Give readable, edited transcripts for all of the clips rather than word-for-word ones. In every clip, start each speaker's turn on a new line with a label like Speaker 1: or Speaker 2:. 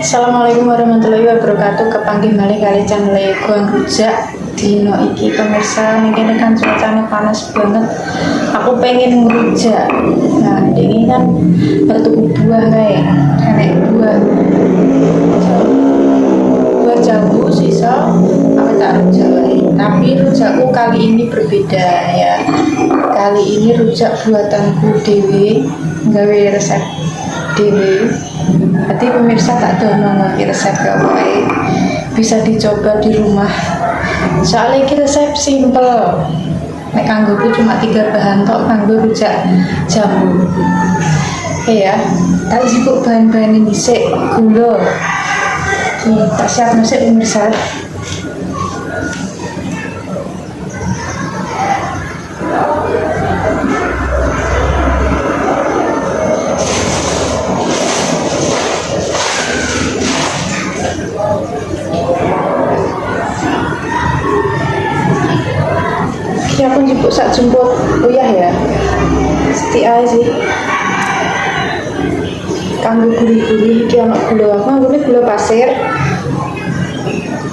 Speaker 1: Assalamualaikum warahmatullahi wabarakatuh. Kepanggih malih kali channel Goang Rujak. Dino iki pemirsa, ini kan cuacanya panas banget. Aku pengen ngerujak. Nah, ini kan bertuku buah kayak buah jambu sisa aku tak rujak lagi. Tapi rujakku kali ini berbeda ya. Kali ini rujak buatanku dewe, gawe resep dewe. Berarti pemirsa tak dono ngerti resep apa bisa dicoba di rumah. Soalnya ini resep simple. Nek kanggoku cuma 3 bahan tok kanggo rujak jambu. Ya, tak sibuk bahan-bahan ini sik gula. Tak siap nasi pemirsa. Iki aku njupuk sak jemput uyah ya. Seti ae sih. Kanggo gurih-gurih iki ana gula. Aku nggone gula pasir.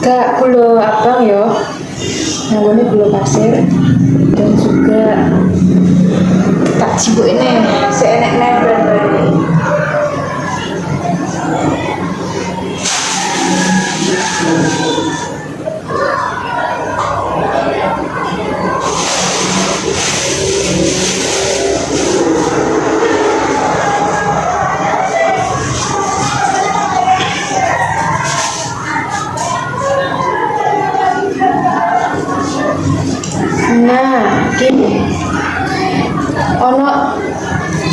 Speaker 1: Gak gula abang ya. Nggone gula pasir dan juga tak jipuk ini seenak-enak bahan-bahan. Nah, gini ono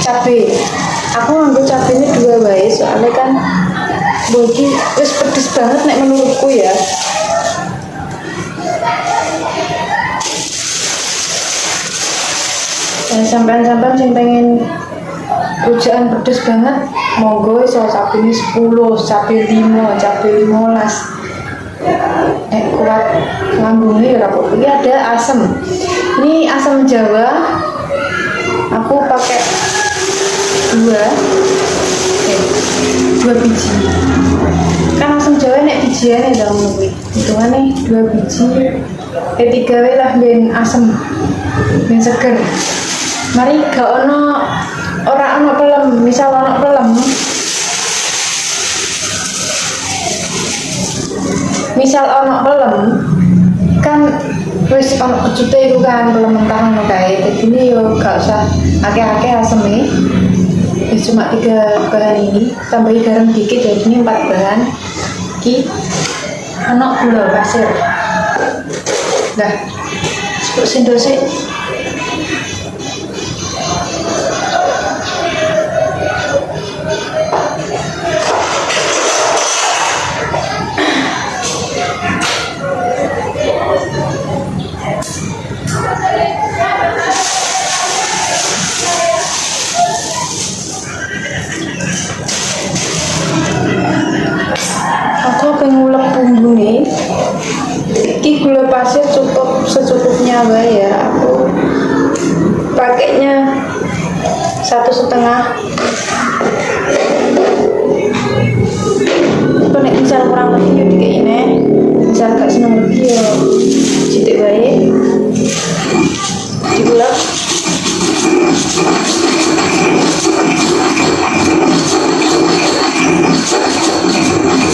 Speaker 1: cabai. Aku ngambil cabai ini 2 wae soalnya kan bogi wis pedes banget nek menurutku ya. Dan sampean-sampean sing pengen rujakan pedes banget, monggo iso cabai ini 10, cabai 5, cabai 15. Kuat lambungnya ya rapuh. Ini ada asam. Ini asam Jawa. Aku pakai 2 biji. Kan asam Jawa nek bijiane dalam negeri. Hitungane 2 biji. 3 wae lah ben asam. Ben seger. Mari gak ora ono pelem, misal ono pelem. Misal ono pelem kan wis ono kecute iku kan pelem mentah ngono kae. Dadi ini yo gak usah akeh-akeh aseme. Wis cuma 3 bahan ini, tambahi garam dikit jadi ini 4 bahan. Iki ono gula pasir. Dah. Cukup sendok sik. Aku pengulek bumbu nih. Iki gula pasir cukup secukupnya wae ya. Aku pakainya 1,5. Aku nek misal kurang lebih yo dikek ini. Misal gak seneng lebih yo sithik wae. Diulek.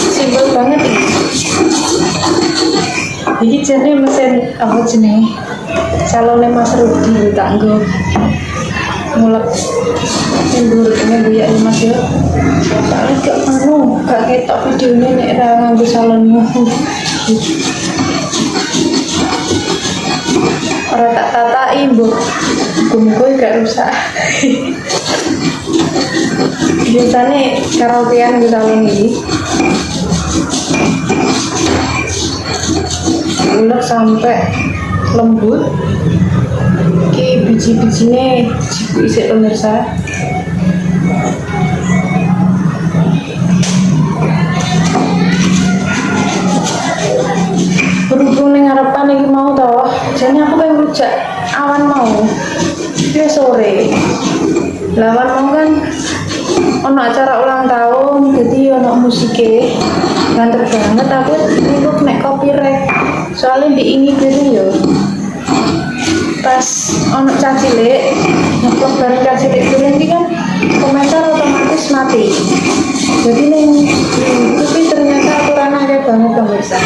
Speaker 1: Simpel banget ini. Ini jenis mesin apa jenis salonnya Mas Rudi tak nggo ngulek ini buya ini Mas ya. Soalnya gak ketok videonya nek ra nganggo salonmu. Ora tak tatai mbok muga-muga gak rusak. Biasanya karaokean gue salon ini ulek sampai lembut. Ki biji-bijinya jibu isi pemirsa. Berhubung ning ngarepan iki mau toh, jane aku pengen rujak awan mau. Dia sore. Lawan mau kan ono acara ulang tahun, jadi ono musiknya mantep banget. Aku niku nek copyright soalnya diingi gitu yo pas ono cacilik ngeplok bareng cacilik dulu ini kan komentar otomatis mati. Jadi neng tapi ternyata aturan ada banget pemirsa.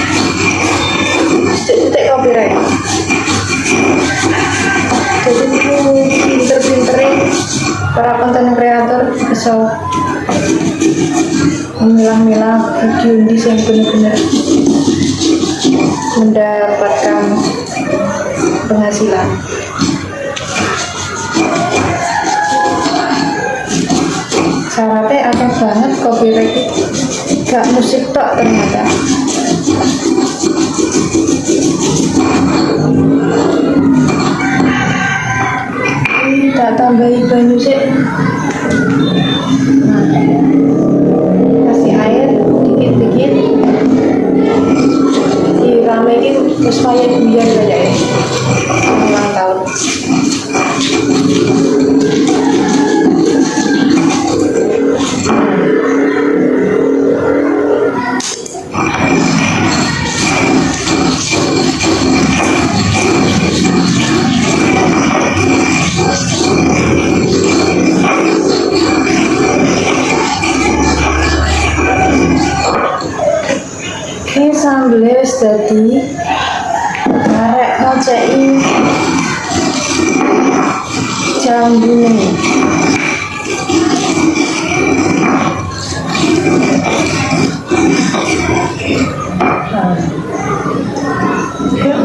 Speaker 1: Titik copyright. Jadi pinter-pinterin para konten kreator bisa memilah-milah video ini yang benar-benar mendapatkan penghasilan. Syaratnya ada banget copyright, gak musik tok ternyata. Tak tambahi banyu sih. Nah, kasih air dikit-dikit. Si rame ini supaya biar aja ya. Ulang tahun. Ini sambelnya wis dadi arek ngoceki jambune.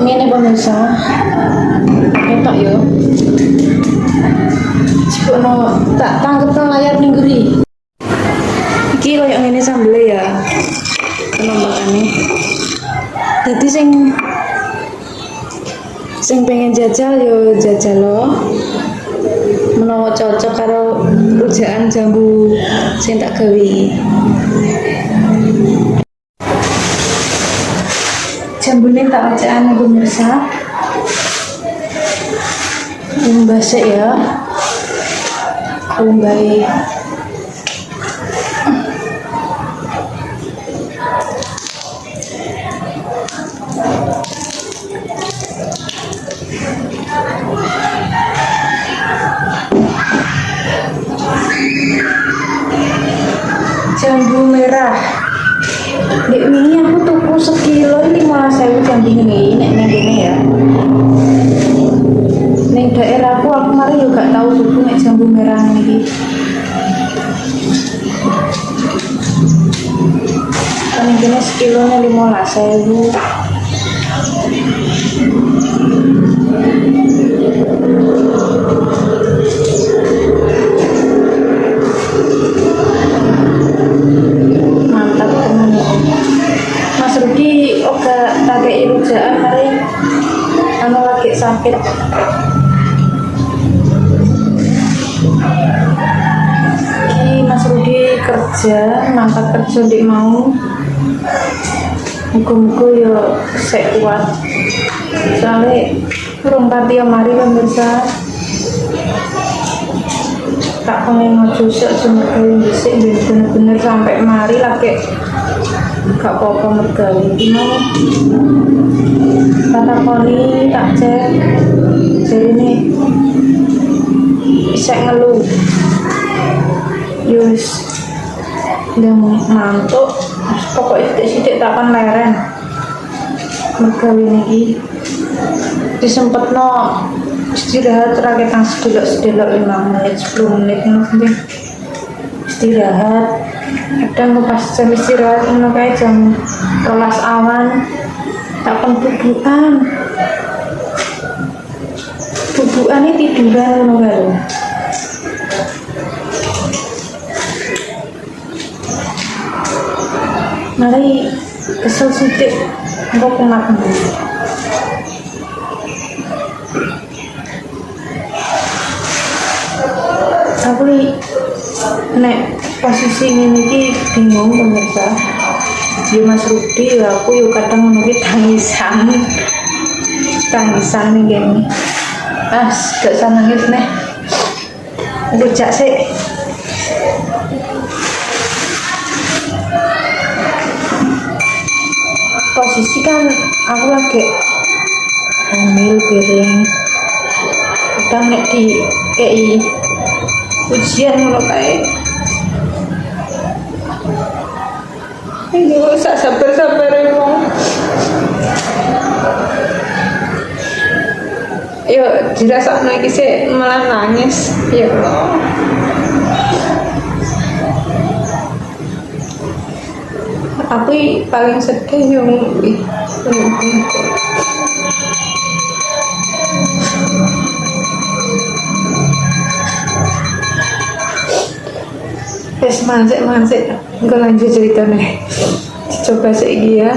Speaker 1: Ini pemirsa, ketok yo. Coba tak tangkep nang layar ning guri. Iki koyo ngene sambelnya ya. Penampakannya. Jadi sing pengen jajal yo jajal lo. Menawa cocok karo rujaan jambu sing tak gawe iki. Jambune tak ocekan pemirsa. Mbasek ya. Umbai. Jambu merah. Dek mini aku tuku sekilo 15.000 jambu ini nek neng kene ya. Neng daerahku aku mari yo gak tahu tuku nek jambu merah iki. Neng kene sekilone 15.000. Mantap teman ya. Mas Rudi oga takei rujaan hari anu lagi sakit. Iki Mas Rudi kerja, mangkat kerja di mau. Muga-muga yo sek kuat. Soalnya urung pati mari pemirsa. Tak pengen ngojo sik semegawe dhisik bener-bener sampai mari lagi gak apa-apa mergawe iki mau kata koni tak cek jarine bisa ngeluh yus dan mantuk pokoknya sidik takkan leren mergawe niki disempetno istirahat rakyat yang sedelok 5 menit 10 menit nanti istirahat. Kadang pas jam istirahat ngono kae jam 12 awan tak bubukan ini tiduran ngono kae lho. Mari kesel sithik engko kumat. Aku nek posisi ini ki bingung pemirsa. Di Mas Rudi aku yuk kadang menurut tangisan nih gini. Gak usah nangis nih. Rujak sih. posisi kan aku lagi hamil piring kadang nek di kei ujian ngono kae ini usah sabar-sabar wong yo dirasakno iki sik malah nangis ya Allah. Aku paling sedih yang mansik enggak lanjut ceritanya coba saiki ya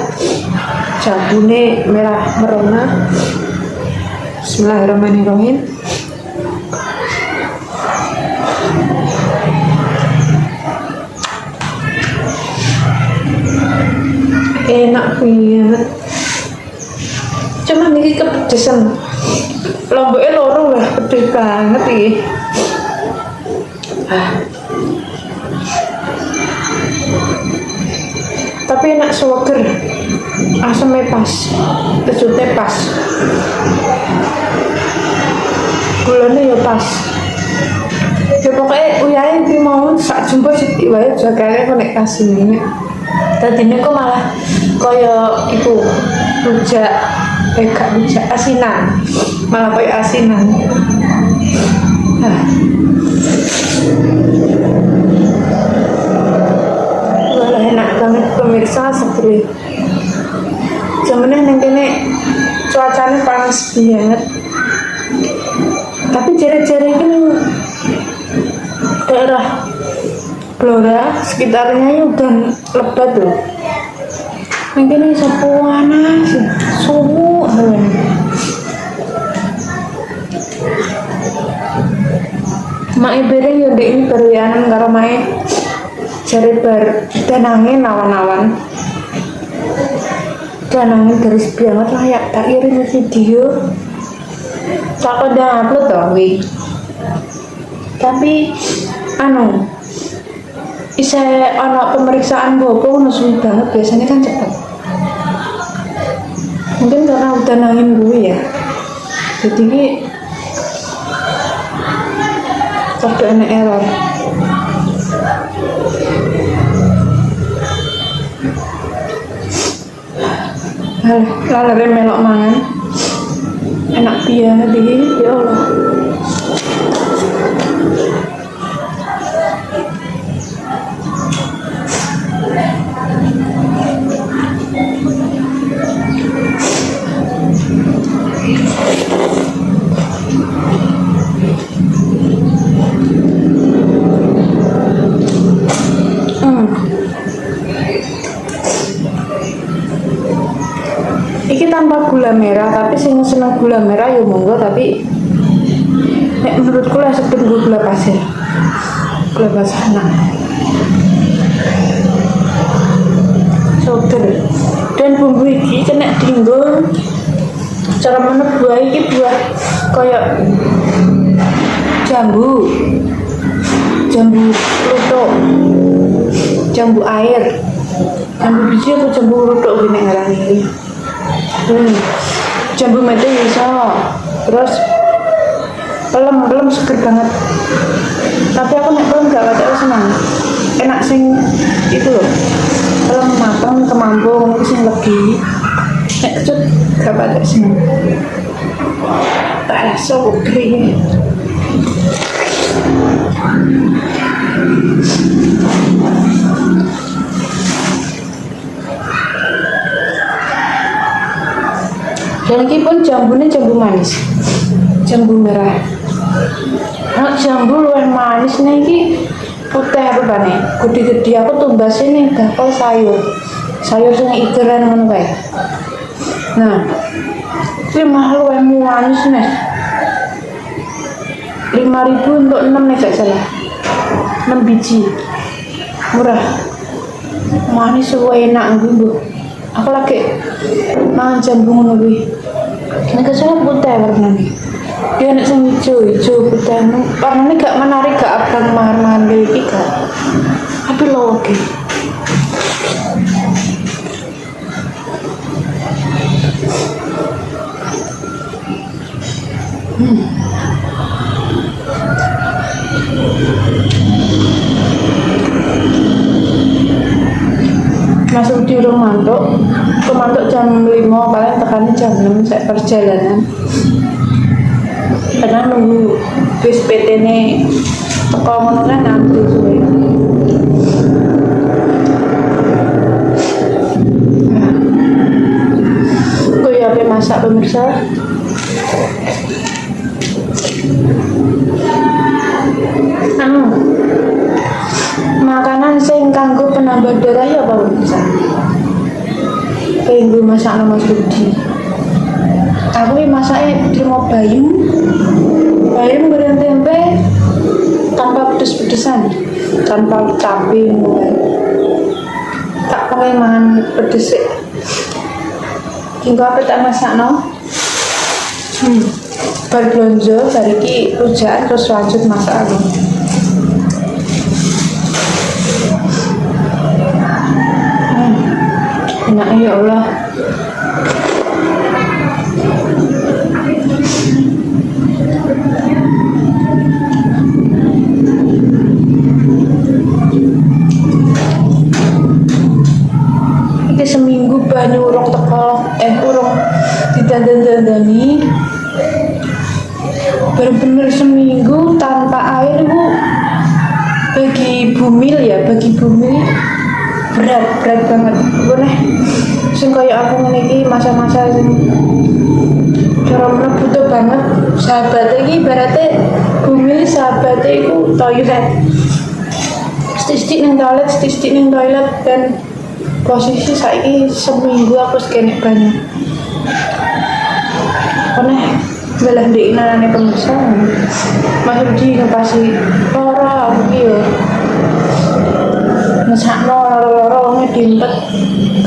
Speaker 1: jambune merah merona. Bismillahirrahmanirrahim. Enak banget cuman ini kepedesan lomboknya lorong lah pedes banget ini tapi enak seger asamnya pas kejutnya pas gulanya ya pas ya pokoknya uyain di mau sak jumpa sih wae jagane kok nek kasih ini tadinya kok malah kaya iku rujak gak rujak asinan malah kaya asinan walah enak banget pemirsa seger jamannya neng kene cuacanya panas banget tapi jari-jari ini daerah Blora sekitarnya udah lebat loh mungkin ini sepuana sumu mak ibere yo ndek ini berwianan karo mae jare bar danange nawan-nawan danange garis banget layak tak kirim video tak udah upload toh wi tapi bisa anak pemeriksaan boko sulit banget biasanya kan cepat mungkin karena udah nangin gue ya jadi ini waktu ada error lalu melok mangan enak banget ini ya Allah. Iki tanpa gula merah, tapi sing seneng gula merah ya monggo, tapi nek menurutku lah sebut gula pasir. Gula pasir nah. Soger. Dan bumbu iki kena dienggo cara mana buah iki buah kayak jambu lutok, jambu air, jambu biji atau jambu lutok gini ngarang ini. Jambu mete bisa, terus pelem seger banget. Tapi aku nek pelem gak kacau senang. Enak sing itu loh. Pelem matang kemambung sing legi. Nek kecut gak kacau senang. So kering. Dan ini pun jambunya jambu manis, jambu merah. Nah, jambu luwih manis nih ini putih apa bane? Gede-gede aku tumbas ini bakal sayur sing ikeran ngono kae. Nah, ini mahal luwih manis nih. 5.000 untuk 6 nih gak salah. 6 biji. Murah. Manis luwih enak nggo. Aku lagi mangan jambu ngono kuwi. Nek kesana putih warnane. Dia nek sing ijo putih warnane gak menarik, gak abang mahar-mahar iki gak. Tapi lho oke. Masuk di rumah mantuk jam 5, paling tekannya jam 6 saya perjalanan. Karena nunggu bis PT ini teko ngono kan antri suwe. Gue ya masak pemirsa. Makanan sing kanggo penambah darah ya apa bisa? Kayak gue masak nama Sudi. Aku ini masaknya di rumah bayam goreng tempe tanpa pedes-pedesan, tanpa cabai, tak pakai makan pedes. Hingga apa tak masak no? Bar blonjo, hari ini rujakan terus lanjut masak aku. Enaknya ya Allah. Iki seminggu banyu urung teko, urung didandan-dandani. Bener-bener seminggu tanpa air itu bagi bumil berat banget. Boleh sing kaya aku ngene iki masa-masa sing cara butuh banget sahabat iki ibaratnya bumi sahabat iku toilet. Stik ning toilet dan posisi saiki seminggu aku kene banyak. Aneh belah ndek inane pemirsa. Masuk di ngepasi ora aku yo. Mesakno loro-loro dimpet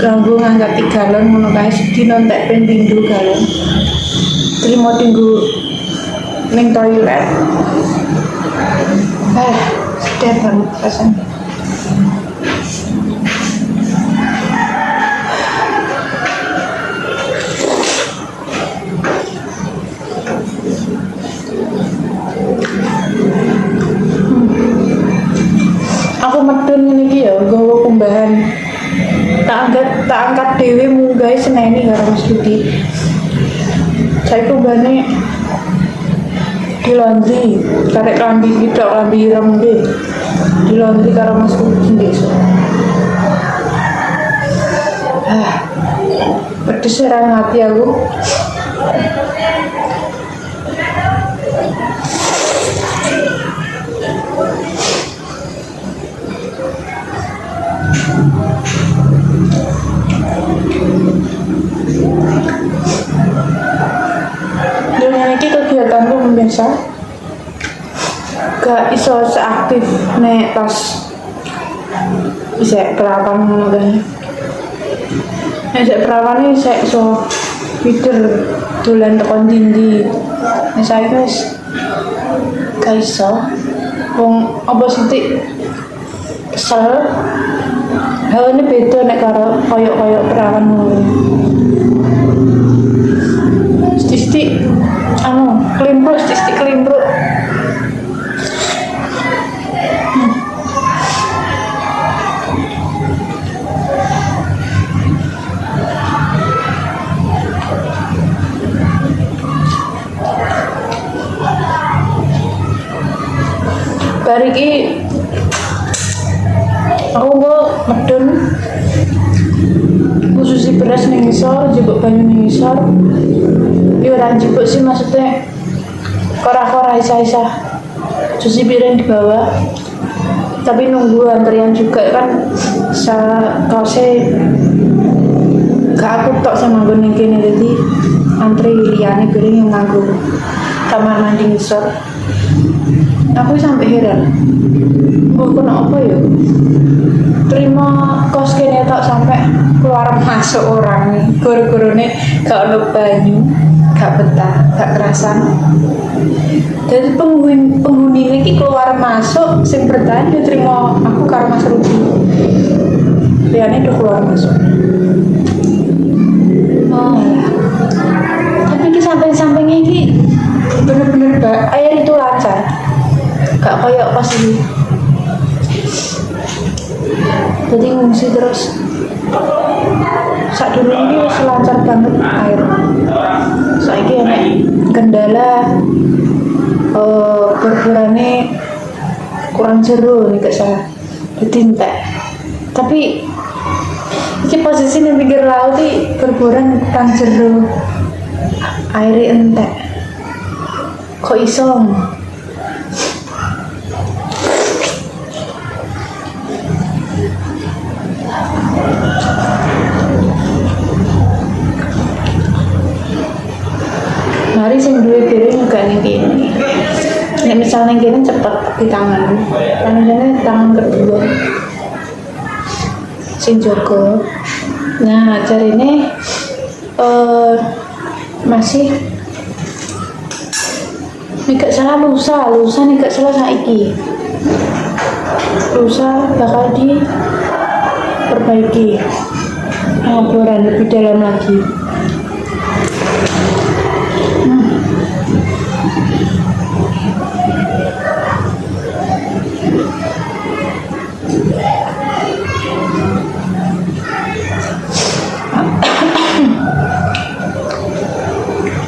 Speaker 1: ganggu ngangkat 3 galon ngono kae sedina entek ping 3 galon. Trimo tinggu ning toilet. Sedih banget rasanya. Aku medun ngene iki ya, nggawa kumbahan. Tak angkat dhewe munggahe seneni karo Mas Budi. Saya kumbane di laundry, karek lambi kita lambi ireng deh. Di laundry karo Mas Budi besok. Pedes serang hati aku. Dunia ini kegiatanku biasa gak iso seaktif nek pas bisa perawan ngono kan. Nek perawan iki sik iso pider dolan tekan dindi. Nek saiki wis gak iso. Wong apa sithik kesel. Hal ini beda nek karo koyok perawan ngono. Stik kelimbruk. Bariki aku medun khususi beras ning ngisor, jebuk banyu ning ngisor. Ya ora jebuk sih maksudnya kora-kora isa-isa cuci piring di bawah, tapi nunggu antrian juga kan. Kaose gak aku tok sama gue ning kene, jadi antri liyane piring yang nganggo kamar mandi ngisor. Aku sampai heran, kena apa ya? Terima kos kene tok sampai keluar masuk orang nih, guru-gurune gak ono banyu, gak betah, gak kerasan. Jadi penghuni ini keluar masuk, sing bertahan dia terima aku karo Mas Rudi. Liane udah keluar masuk. Oh, tapi ki samping-sampingnya ki bener-bener air itu lancar, gak kayak pas ini. Jadi ngungsi terus. Saat dulu ini selancar banget air. Saiki enak kendala berkurangnya kurang jero nih gak salah. Jadi entek. Tapi ini posisi di pinggir laut nih berkurang kurang jero. Airnya entek. Kok iso? Mari sing duwe piring juga ning kene. Nek misal ning kene cepet di tangan. Tangan kedua. Sing jaga. Nah, jarine masih nek gak salah lusa nek gak salah saiki. Lusa bakal diperbaiki. Pengeboran lebih dalam lagi.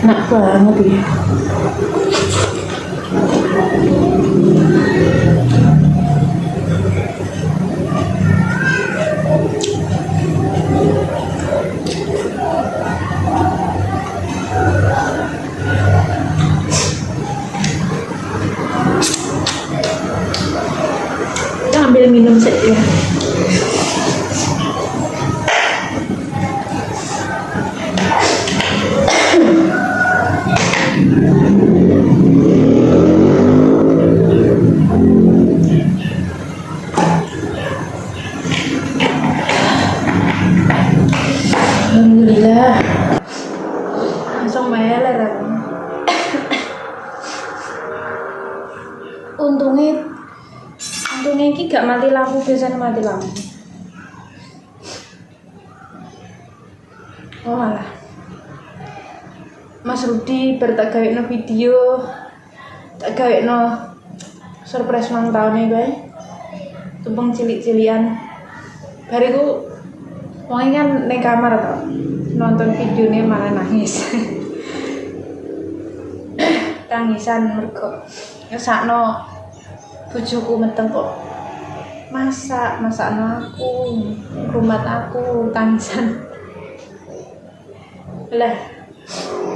Speaker 1: Enak banget ya. Kita ambil minum saja. Alhamdulillah. Langsung meler aku. Untungnya ini gak mati lampu, biasanya mati lampu. Oh alah. Mas Rudi tak gawe video, tak gawe surprise ulang tahunnya guys. Tumpeng cilik-cilian. Bariku wong kan ning kamar to. Nonton videonya malah nangis. Tangisan mergo ngesakno bojoku meteng kok. Masakno aku, rumat aku tangisan. Lah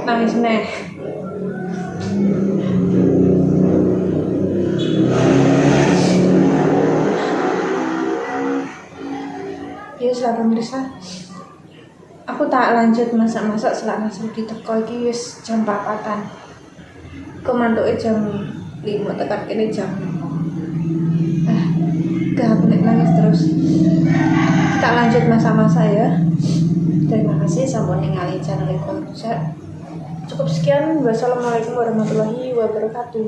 Speaker 1: nangis neh. Ya sahabat pemirsa, aku tak lanjut masak-masak setelah Mas Rudi teko iki wis jam 4-an. Kemantuke jam 5 tekan kene jam. Gak nangis terus. Kita lanjut masak-masak ya. Terima kasih sampun ningali channel Kolja. Cukup sekian. Wassalamualaikum warahmatullahi wabarakatuh.